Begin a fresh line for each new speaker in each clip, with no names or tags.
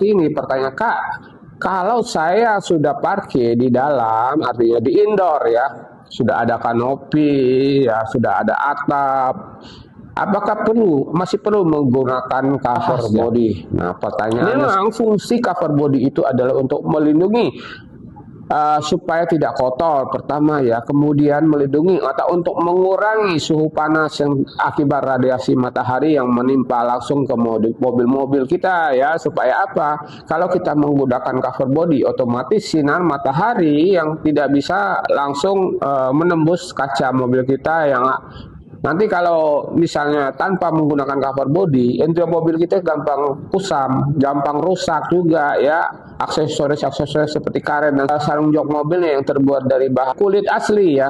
Ini pertanyaan Kak, kalau saya sudah parkir di dalam, artinya di indoor ya, sudah ada kanopi, ya sudah ada atap, apakah masih perlu menggunakan cover body? Nah, pertanyaannya memang fungsi cover body itu adalah untuk melindungi supaya tidak kotor pertama ya, kemudian melindungi atau untuk mengurangi suhu panas yang akibat radiasi matahari yang menimpa langsung ke mobil-mobil kita ya. Supaya apa? Kalau kita menggunakan cover body, otomatis sinar matahari yang tidak bisa langsung menembus kaca mobil kita, yang nanti kalau misalnya tanpa menggunakan cover body, interior mobil kita gampang kusam, gampang rusak juga ya. Aksesoris-aksesoris seperti karet dan sarung jok mobilnya yang terbuat dari bahan kulit asli ya.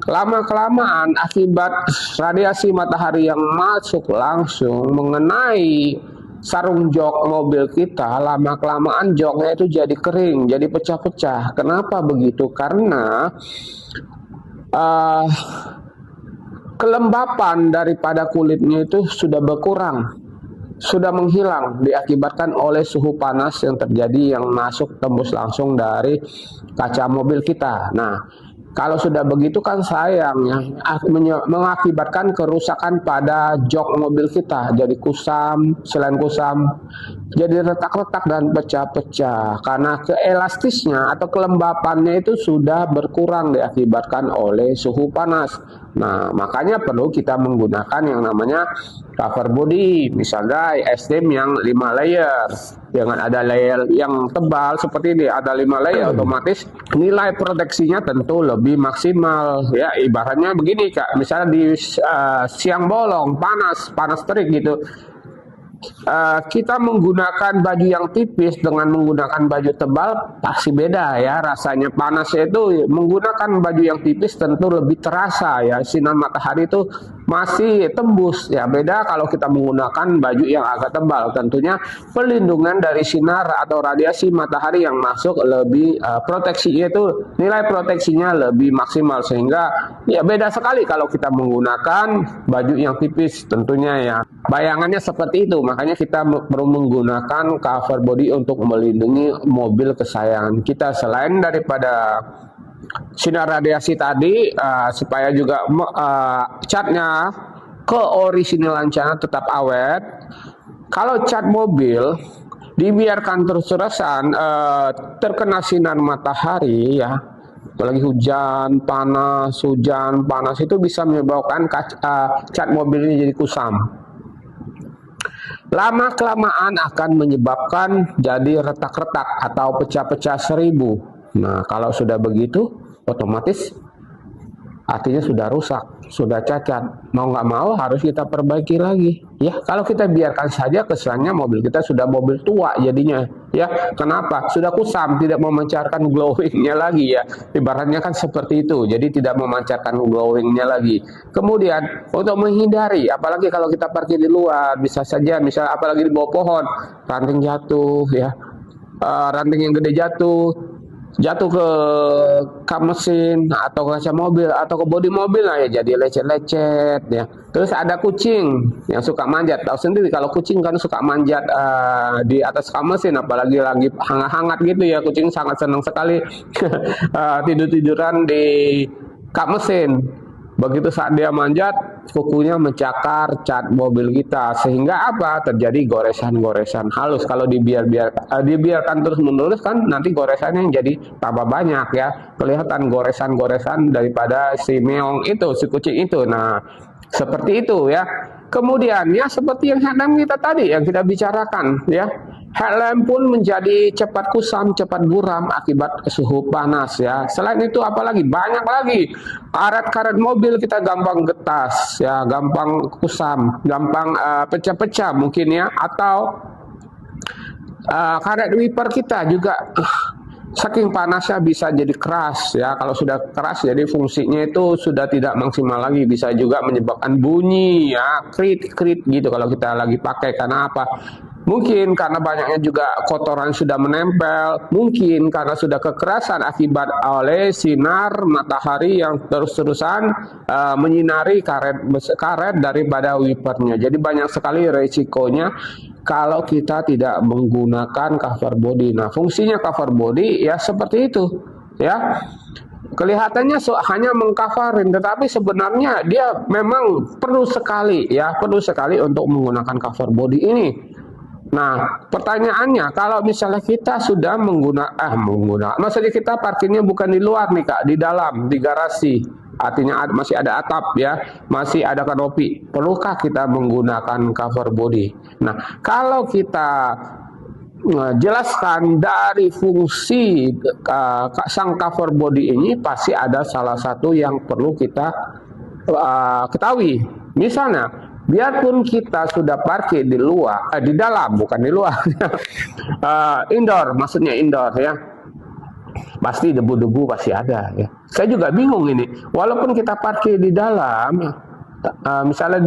Lama-kelamaan akibat radiasi matahari yang masuk langsung mengenai sarung jok mobil kita, lama-kelamaan joknya itu jadi kering, jadi pecah-pecah. Kenapa begitu? Karena kelembapan daripada kulitnya itu sudah berkurang, sudah menghilang diakibatkan oleh suhu panas yang terjadi yang masuk tembus langsung dari kaca mobil kita. Nah, kalau sudah begitu kan sayang ya, mengakibatkan kerusakan pada jok mobil kita, jadi kusam, selain kusam jadi retak-retak dan pecah-pecah karena keelastisnya atau kelembapannya itu sudah berkurang diakibatkan oleh suhu panas. Nah, makanya perlu kita menggunakan yang namanya cover body, misalnya es-krim yang 5 layer. Jangan ada layer yang tebal seperti ini, ada 5 layer, otomatis nilai proteksinya tentu lebih maksimal. Ya, ibaratnya begini Kak, misalnya di siang bolong, panas terik gitu. Kita menggunakan baju yang tipis dengan menggunakan baju tebal pasti beda ya rasanya. Panasnya itu menggunakan baju yang tipis tentu lebih terasa ya, sinar matahari itu masih tembus ya. Beda kalau kita menggunakan baju yang agak tebal, tentunya pelindungan dari sinar atau radiasi matahari yang masuk lebih proteksinya itu, nilai proteksinya lebih maksimal, sehingga ya beda sekali kalau kita menggunakan baju yang tipis tentunya ya. Bayangannya seperti itu, makanya kita perlu menggunakan cover body untuk melindungi mobil kesayangan kita. Selain daripada sinar radiasi tadi, supaya juga catnya keoriginalan catnya tetap awet. Kalau cat mobil dibiarkan terus-terusan terkena sinar matahari ya, apalagi hujan panas itu bisa menyebabkan cat mobilnya jadi kusam. Lama-kelamaan akan menyebabkan jadi retak-retak atau pecah-pecah seribu. Nah, kalau sudah begitu, otomatis artinya sudah rusak, sudah cacat. Mau nggak mau harus kita perbaiki lagi. Ya, kalau kita biarkan saja, kesannya mobil kita sudah mobil tua jadinya. Ya, kenapa? Sudah kusam, tidak memancarkan glowingnya lagi ya. Ibaratnya kan seperti itu, jadi tidak memancarkan glowingnya lagi. Kemudian untuk menghindari, apalagi kalau kita parkir di luar, bisa saja, misal apalagi di bawah pohon, ranting jatuh ya, ranting yang gede jatuh ke kap mesin atau ke kaca mobil atau ke bodi mobil, nah ya jadi lecet-lecet ya. Terus ada kucing yang suka manjat, tahu sendiri kalau kucing kan suka manjat di atas kap mesin, apalagi lagi hangat-hangat gitu ya, kucing sangat senang sekali tidur-tiduran di kap mesin. Begitu saat dia manjat, kukunya mencakar cat mobil kita, sehingga apa? Terjadi goresan-goresan halus. Kalau dibiarkan terus-menerus kan nanti goresannya yang jadi tambah banyak ya. Kelihatan goresan-goresan daripada si meong itu, si kucing itu. Nah, seperti itu ya. Kemudian ya seperti yang helm kita tadi yang kita bicarakan ya. Helm pun menjadi cepat kusam, cepat buram akibat suhu panas ya. Selain itu apalagi banyak lagi. Karet-karet mobil kita gampang getas ya, gampang kusam, gampang pecah-pecah mungkin ya, atau karet wiper kita juga saking panasnya bisa jadi keras ya. Kalau sudah keras jadi fungsinya itu sudah tidak maksimal lagi, bisa juga menyebabkan bunyi ya, krit gitu kalau kita lagi pakai. Karena apa? Mungkin karena banyaknya juga kotoran sudah menempel, mungkin karena sudah kekerasan akibat oleh sinar matahari yang terus-terusan menyinari karet daripada wipernya. Jadi banyak sekali resikonya kalau kita tidak menggunakan cover body. Nah, fungsinya cover body ya seperti itu, ya. Kelihatannya hanya mengcoverin, tetapi sebenarnya dia memang perlu sekali untuk menggunakan cover body ini. Nah, pertanyaannya, kalau misalnya kita sudah menggunakan, maksudnya kita parkirnya bukan di luar nih Kak, di dalam, di garasi, artinya masih ada atap ya, masih ada kanopi, perlukah kita menggunakan cover body? Nah, kalau kita jelaskan dari fungsi sang cover body ini, pasti ada salah satu yang perlu kita ketahui. Misalnya, biarpun kita sudah parkir di luar, di dalam, bukan di luar, indoor, maksudnya indoor ya, pasti debu-debu pasti ada ya. Saya juga bingung ini, walaupun kita parkir di dalam, misalnya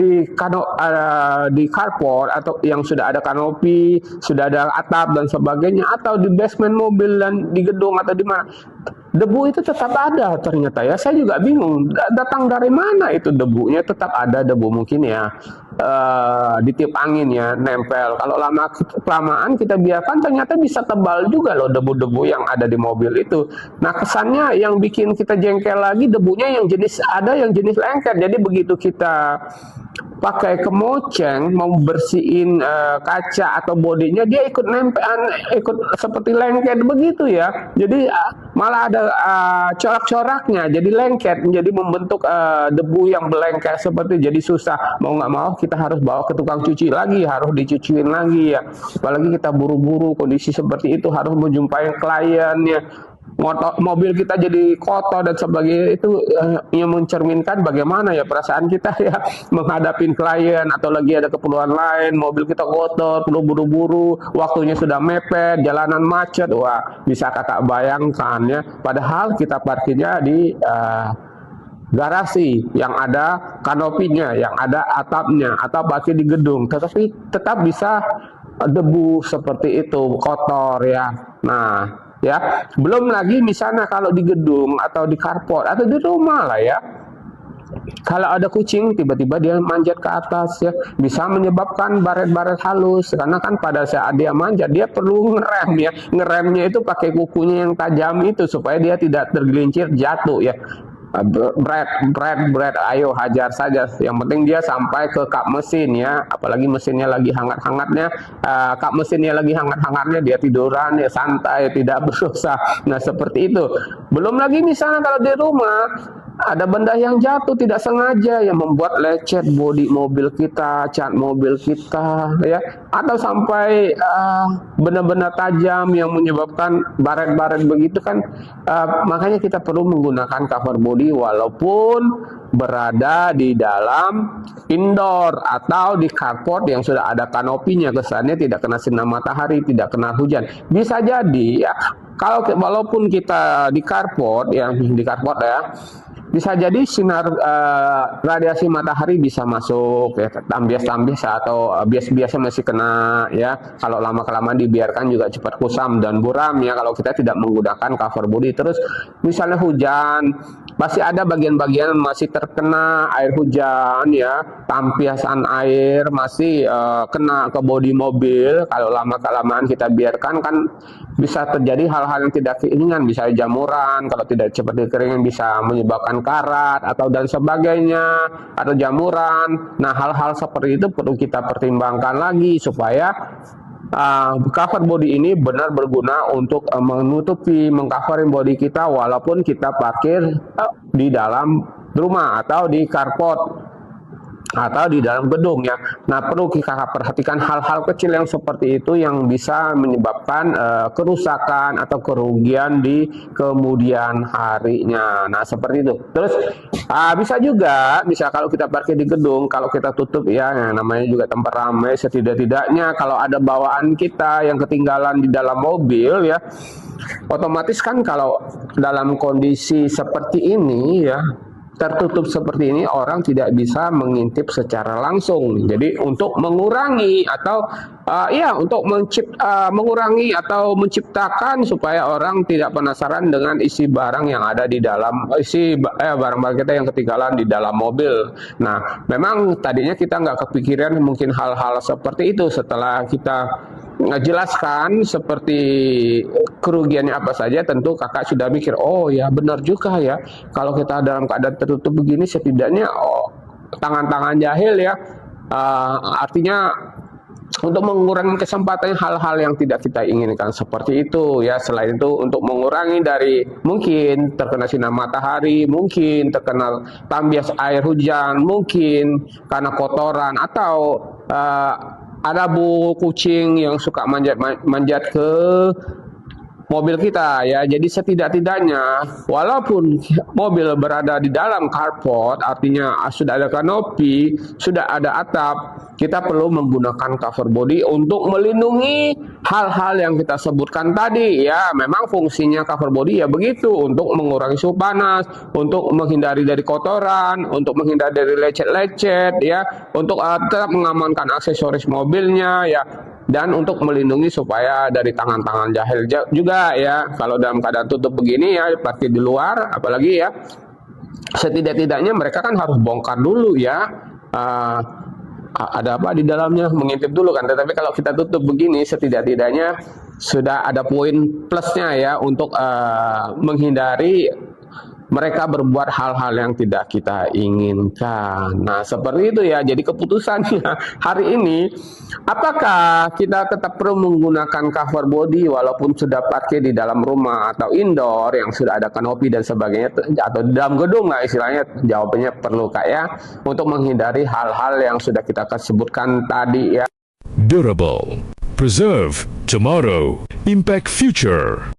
di carport atau yang sudah ada kanopi, sudah ada atap dan sebagainya, atau di basement mobil dan di gedung atau di mana, debu itu tetap ada ternyata ya. Saya juga bingung datang dari mana itu debunya, tetap ada debu mungkin ya ditiup angin ya, nempel. Kalau kelamaan kita biarkan ternyata bisa tebal juga loh debu-debu yang ada di mobil itu. Nah, kesannya yang bikin kita jengkel lagi, debunya yang jenis lengket. Jadi begitu kita pakai kemoceng mau bersihin kaca atau bodinya, dia ikut nempel, ikut seperti lengket begitu ya. Jadi malah ada corak-coraknya, jadi lengket, jadi membentuk debu yang berlengket seperti, jadi susah, mau nggak mau kita harus bawa ke tukang cuci lagi, harus dicuciin lagi ya. Apalagi kita buru-buru kondisi seperti itu, harus menjumpai kliennya, mobil kita jadi kotor dan sebagainya. Itu yang mencerminkan bagaimana ya perasaan kita ya menghadapin klien, atau lagi ada keperluan lain, mobil kita kotor, perlu buru-buru, waktunya sudah mepet, jalanan macet. Wah, bisa kakak bayangkan ya, padahal kita parkirnya di garasi yang ada kanopinya, yang ada atapnya, atau parkir di gedung, tetapi tetap bisa debu seperti itu, kotor ya. Nah ya, belum lagi misalnya kalau di gedung atau di carport atau di rumah lah ya, kalau ada kucing tiba-tiba dia manjat ke atas ya, bisa menyebabkan baret-baret halus, karena kan pada saat dia manjat dia perlu ngerem ya, ngeremnya itu pakai kukunya yang tajam itu supaya dia tidak tergelincir jatuh ya. Berat, ayo hajar saja. Yang penting dia sampai ke kap mesin ya, apalagi mesinnya lagi hangat-hangatnya, kap mesinnya lagi hangat-hangatnya, dia tiduran ya, santai, tidak berdosa. Nah seperti itu. Belum lagi misalnya kalau di rumah ada benda yang jatuh tidak sengaja yang membuat lecet bodi mobil kita, cat mobil kita ya, atau sampai benda-benda tajam yang menyebabkan baret-baret begitu kan. Makanya kita perlu menggunakan cover body walaupun berada di dalam indoor atau di carport yang sudah ada kanopinya, kesannya tidak kena sinar matahari, tidak kena hujan. Bisa jadi ya, kalau walaupun kita di carport ya, bisa jadi sinar radiasi matahari bisa masuk ya, tambias-tambias atau bias-biasnya masih kena ya. Kalau lama-kelamaan dibiarkan juga cepat kusam dan buram ya, kalau kita tidak menggunakan cover body. Terus misalnya hujan, pasti ada bagian-bagian masih terkena air hujan ya, tampiasan air masih kena ke bodi mobil. Kalau lama-kelamaan kita biarkan kan bisa terjadi hal-hal yang tidak keinginan, bisa jamuran, kalau tidak cepat dikeringin bisa menyebabkan karat atau dan sebagainya, atau jamuran. Nah, hal-hal seperti itu perlu kita pertimbangkan lagi supaya cover body ini benar berguna untuk mengcoverin body kita walaupun kita parkir di dalam rumah atau di carport atau di dalam gedung ya. Nah, perlu kita perhatikan hal-hal kecil yang seperti itu yang bisa menyebabkan kerusakan atau kerugian di kemudian harinya. Nah, seperti itu. Terus bisa juga, kalau kita parkir di gedung, kalau kita tutup ya, namanya juga tempat ramai, setidak-tidaknya kalau ada bawaan kita yang ketinggalan di dalam mobil ya, otomatis kan kalau dalam kondisi seperti ini ya, tertutup seperti ini orang tidak bisa mengintip secara langsung. Jadi untuk mengurangi atau mengurangi atau menciptakan supaya orang tidak penasaran dengan isi barang yang ada di dalam barang-barang kita yang ketinggalan di dalam mobil. Nah, memang tadinya kita nggak kepikiran mungkin hal-hal seperti itu. Setelah kita jelaskan seperti kerugiannya apa saja, tentu kakak sudah mikir, oh ya benar juga ya, kalau kita dalam keadaan tertutup begini setidaknya tangan-tangan jahil ya, artinya untuk mengurangi kesempatan hal-hal yang tidak kita inginkan seperti itu ya. Selain itu untuk mengurangi dari mungkin terkena sinar matahari, mungkin terkena tambias air hujan, mungkin karena kotoran atau ada bu kucing yang suka manjat ke mobil kita ya. Jadi setidak-tidaknya walaupun mobil berada di dalam carport, artinya sudah ada kanopi, sudah ada atap, kita perlu menggunakan cover body untuk melindungi hal-hal yang kita sebutkan tadi ya. Memang fungsinya cover body ya begitu, untuk mengurangi suhu panas, untuk menghindari dari kotoran, untuk menghindari dari lecet-lecet ya, untuk tetap mengamankan aksesoris mobilnya ya, dan untuk melindungi supaya dari tangan-tangan jahil juga ya. Kalau dalam keadaan tutup begini ya, parkir di luar apalagi ya, setidak-tidaknya mereka kan harus bongkar dulu ya, ada apa di dalamnya, mengintip dulu kan. Tetapi kalau kita tutup begini, setidak-tidaknya sudah ada poin plusnya ya, untuk menghindari mereka berbuat hal-hal yang tidak kita inginkan. Nah, seperti itu ya. Jadi keputusannya hari ini, apakah kita tetap perlu menggunakan cover body walaupun sudah parkir di dalam rumah atau indoor yang sudah ada kanopi dan sebagainya, atau di dalam gedung lah istilahnya? Jawabannya perlu Kak ya, untuk menghindari hal-hal yang sudah kita sebutkan tadi ya.
Durable, preserve tomorrow, impact future.